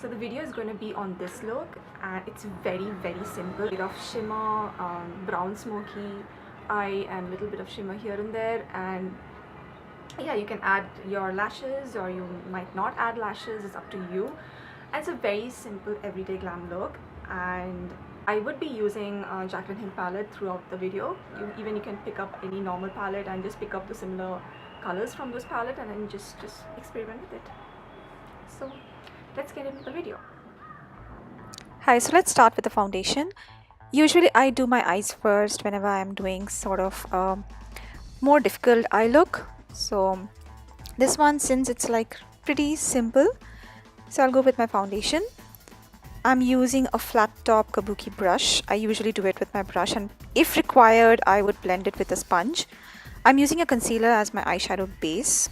So the video is going to be on this look, and it's very simple. Bit of shimmer, brown smoky eye, and little bit of shimmer here and there. And yeah, you can add your lashes or you might not add lashes, it's up to you. And it's a very simple everyday glam look, and I would be using Jacklyn Hill palette throughout the video. You can pick up any normal palette and just pick up the similar colors from this palette and then just experiment with it. So let's get into the video. Hi, so let's start with the foundation. Usually I do my eyes first whenever I'm doing sort of a more difficult eye look. So this one, since it's like pretty simple, so I'll go with my foundation. I'm using a flat top kabuki brush. I usually do it with my brush, and if required I would blend it with a sponge. I'm using a concealer as my eyeshadow base.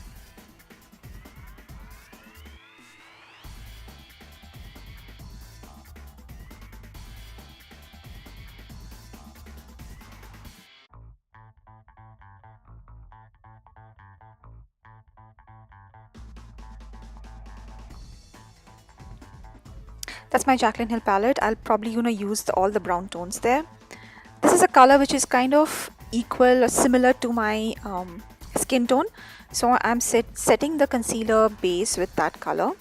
That's my Jacklyn Hill palette. I'll probably use all the brown tones there. This is a color which is kind of equal or similar to my skin tone. So I'm setting the concealer base with that color.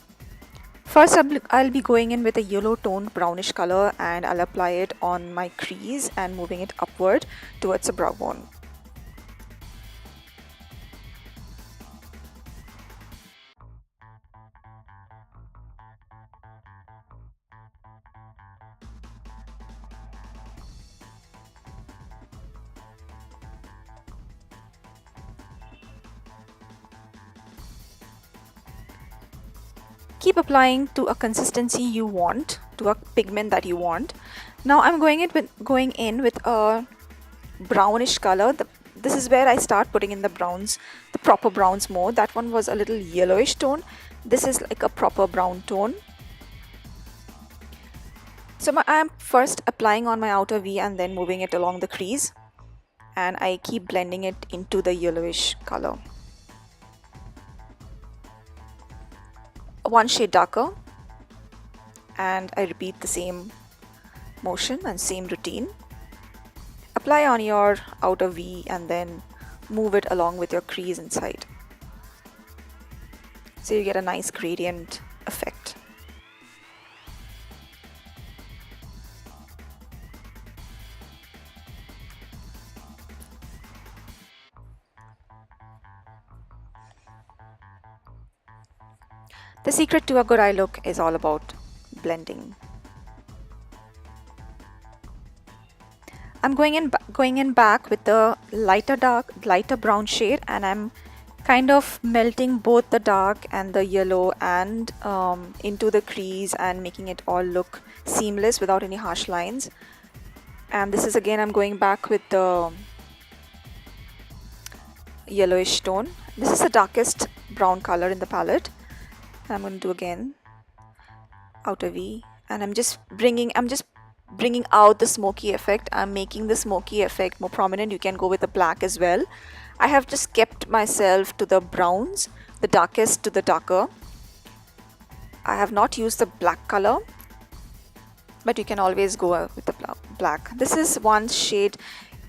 First I'll be going in with a yellow toned brownish color, and I'll apply it on my crease and moving it upward towards the brow bone. Keep applying to a consistency you want, to a pigment that you want. Now I'm going in with a brownish color. This is where I start putting in the browns, the proper browns more. That one was a little yellowish tone. This is like a proper brown tone. So I'm first applying on my outer V and then moving it along the crease, and I keep blending it into the yellowish color. One shade darker, and I repeat the same motion and same routine. Apply on your outer V and then move it along with your crease inside, so you get a nice gradient effect. The secret to a good eye look is all about blending. I'm going in back with the lighter brown shade, and I'm kind of melting both the dark and the yellow and into the crease and making it all look seamless without any harsh lines. And this is again, I'm going back with the yellowish tone. This is the darkest brown color in the palette. I'm going to do again outer V, and I'm just bringing out the smoky effect. I'm making the smoky effect more prominent. You can go with the black as well. I have just kept myself to the browns, the darkest to the darker. I have not used the black color, but you can always go with the black. This is one shade.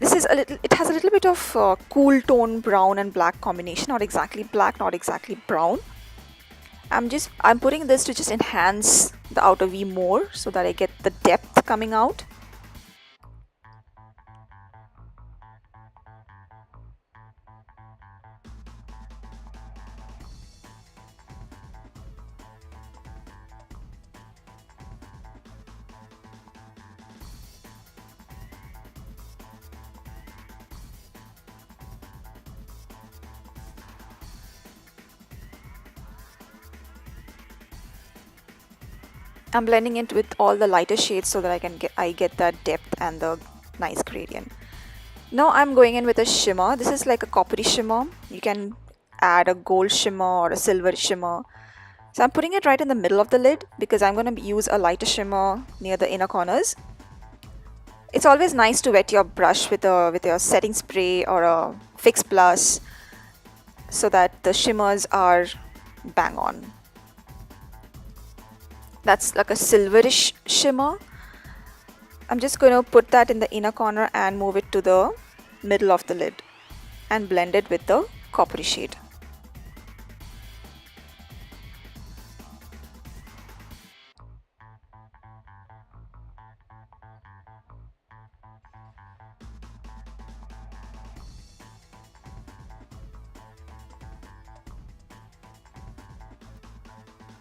This is it has a little bit of cool tone brown and black combination. Not exactly black, not exactly brown. I'm putting this to just enhance the outer V more so that I get the depth coming out. I'm blending it with all the lighter shades so that I get that depth and the nice gradient. Now I'm going in with a shimmer. This is like a coppery shimmer. You can add a gold shimmer or a silver shimmer. So I'm putting it right in the middle of the lid because I'm going to use a lighter shimmer near the inner corners. It's always nice to wet your brush with your setting spray or a Fix Plus so that the shimmers are bang on. that's like a silverish shimmer. I'm just going to put that in the inner corner and move it to the middle of the lid and blend it with the coppery shade.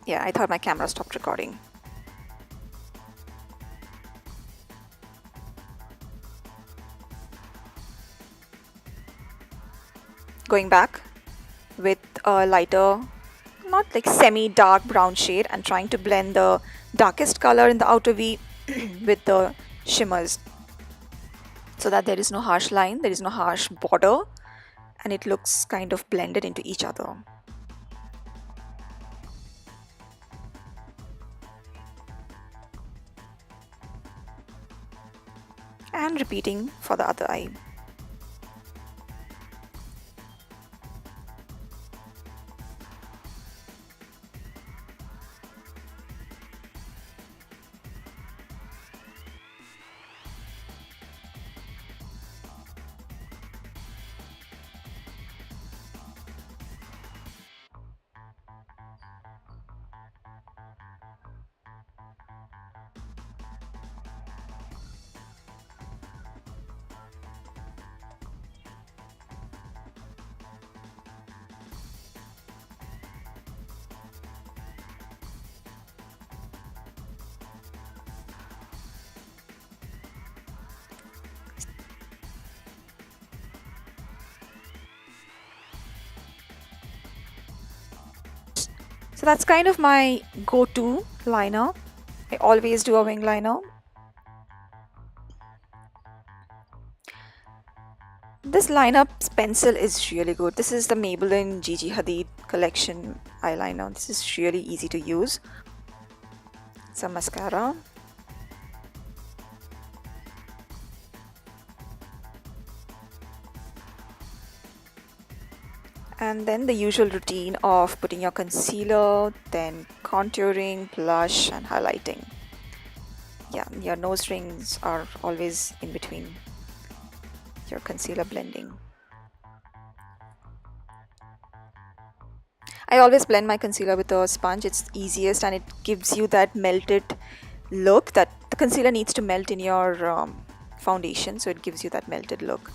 Yeah, I thought my camera stopped recording. Going back with a lighter, not like semi-dark brown shade, and trying to blend the darkest color in the outer V with the shimmers so that there is no harsh line, there is no harsh border, and it looks kind of blended into each other. And repeating for the other eye. So that's kind of my go-to liner. I always do a wing liner. This lineup's pencil is really good. This is the Maybelline Gigi Hadid collection eyeliner. This is really easy to use. Some mascara. And then the usual routine of putting your concealer, then contouring, blush, and highlighting. Yeah, your nose rings are always in between your concealer blending. I always blend my concealer with a sponge. It's easiest and it gives you that melted look that the concealer needs to melt in your foundation, so it gives you that melted look.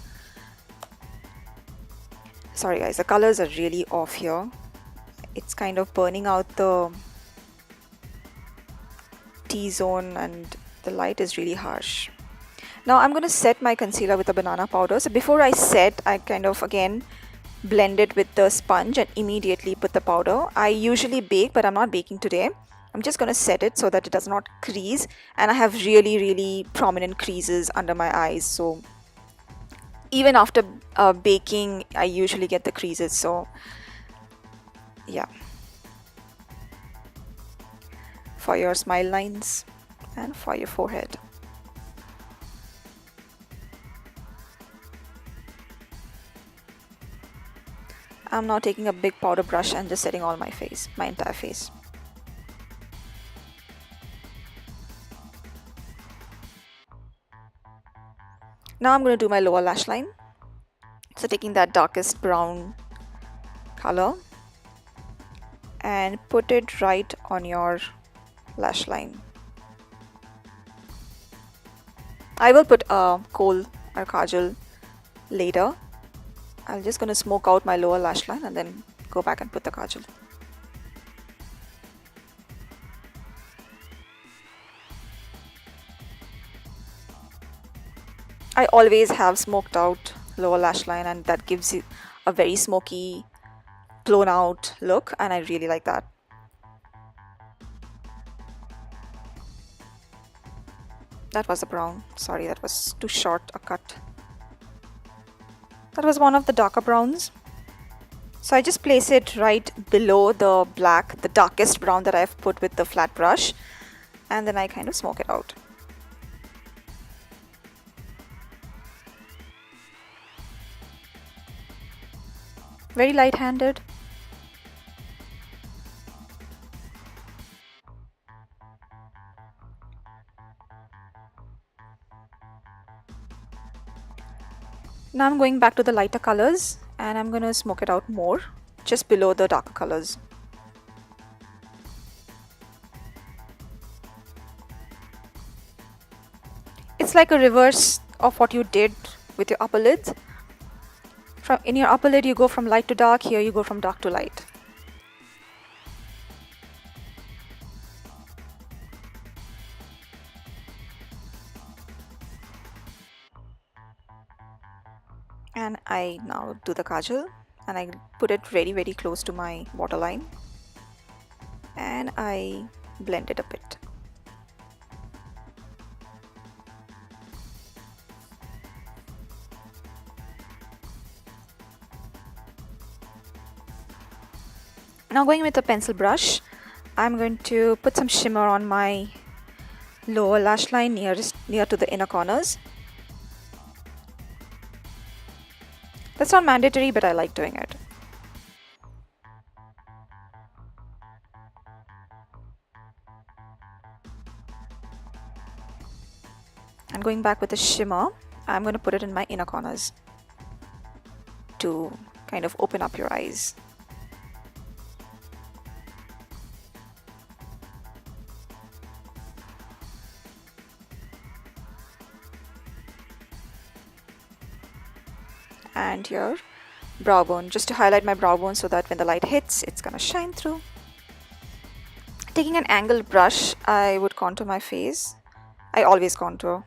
Sorry guys, the colors are really off here. It's kind of burning out the T-zone and the light is really harsh. Now I'm going to set my concealer with a banana powder. So before I set, I kind of again blend it with the sponge and immediately put the powder. I usually bake, but I'm not baking today. I'm just going to set it so that it does not crease, and I have really prominent creases under my eyes, so even after baking I usually get the creases. So yeah, for your smile lines and for your forehead. I'm now taking a big powder brush and just setting all my face, my entire face. Now I'm going to do my lower lash line. So taking that darkest brown color and put it right on your lash line. I will put a kohl or kajal later. I'm just going to smoke out my lower lash line and then go back and put the kajal. I always have smoked out lower lash line, and that gives you a very smoky, blown out look, and I really like that. That was a brown. Sorry, that was too short a cut. That was one of the darker browns. So I just place it right below the black, the darkest brown that I've put with the flat brush, and then I kind of smoke it out. Very light-handed. Now I'm going back to the lighter colors and I'm going to smoke it out more, just below the darker colors. It's like a reverse of what you did with your upper lids. In your upper lid you go from light to dark, here you go from dark to light. And I now do the kajal and I put it very close to my waterline and I blend it a bit. Now going with a pencil brush, I'm going to put some shimmer on my lower lash line near to the inner corners. That's not mandatory, but I like doing it. And going back with the shimmer, I'm going to put it in my inner corners to kind of open up your eyes. And your brow bone, just to highlight my brow bone so that when the light hits, it's gonna shine through. Taking an angled brush, I would contour my face. I always contour.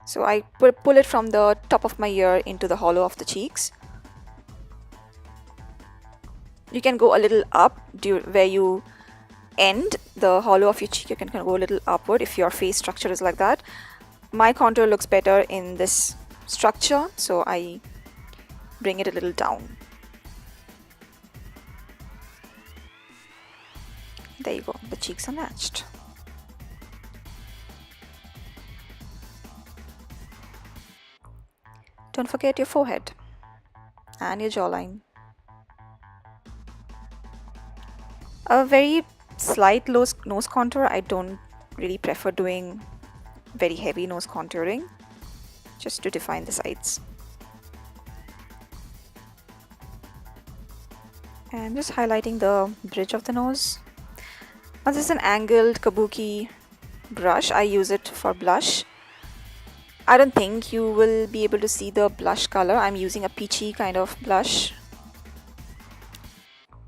So I pull it from the top of my ear into the hollow of the cheeks. You can go a little up where you end the hollow of your cheek. You can kind of go a little upward if your face structure is like that. My contour looks better in this structure, so I bring it a little down. There you go, the cheeks are matched. Don't forget your forehead and your jawline. A very slight nose contour. I don't really prefer doing very heavy nose contouring, just to define the sides. And just highlighting the bridge of the nose. Now this is an angled kabuki brush. I use it for blush. I don't think you will be able to see the blush color. I'm using a peachy kind of blush.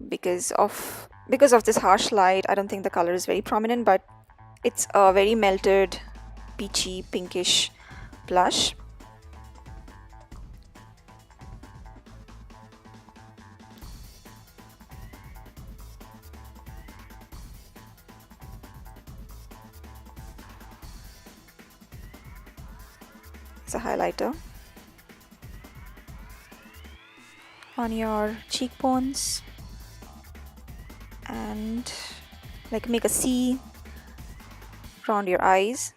Because of this harsh light, I don't think the color is very prominent, but it's a very melted, peachy, pinkish blush. It's a highlighter on your cheekbones and like make a C around your eyes.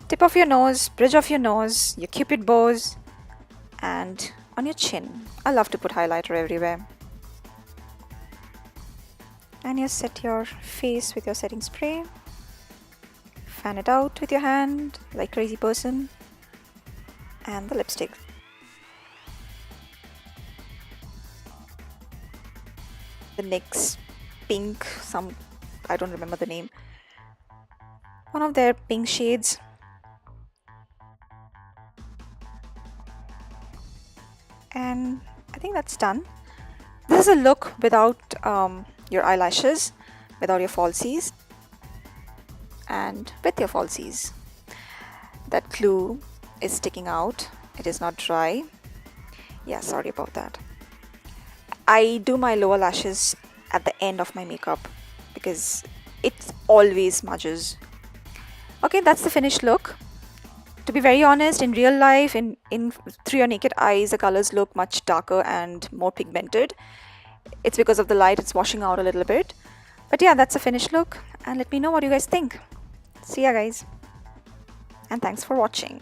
Tip of your nose, bridge of your nose, your cupid bows, and on your chin. I love to put highlighter everywhere. And you set your face with your setting spray. Fan it out with your hand like crazy person. And the lipstick. The NYX pink, I don't remember the name. One of their pink shades. And I think that's done. This is a look without your eyelashes, without your falsies, and with your falsies. That glue is sticking out. It is not dry. Yeah, sorry about that. I do my lower lashes at the end of my makeup because it always smudges. Okay, that's the finished look. To be very honest, in real life, in through your naked eyes, the colors look much darker and more pigmented. It's because of the light, it's washing out a little bit. But yeah, that's a finished look, and let me know what you guys think. See ya guys, and thanks for watching.